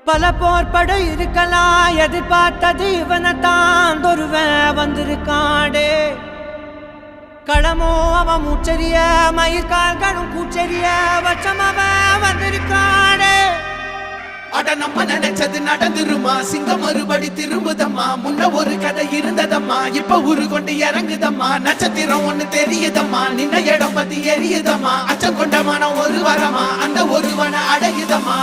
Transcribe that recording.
பல போர்படை இருக்கலாம், எதிர்பார்த்தது இவனைத்தான் ஒருவன் வந்திருக்காடே. களமோ அவன் மூச்சரிய, மயிர்கால்களும் கூச்சரிய, வச்சம் அவன் வந்திருக்காடே. அட நம்ம நினைச்சது நடந்துருமா, சிங்கம் மறுபடி திரும்புதம்மா. முன்ன ஒரு கதை இருந்ததம்மா, இப்ப ஊரு கொண்டு இறங்குதம்மா. நட்சத்திரம் ஒண்ணு தெரியுதம்மா, நின்ன இடம் பத்தி எரியுதம்மா. அச்சம் கொண்ட மனம் ஒரு வரமா, அந்த ஒருவனை அடையுதம்மா.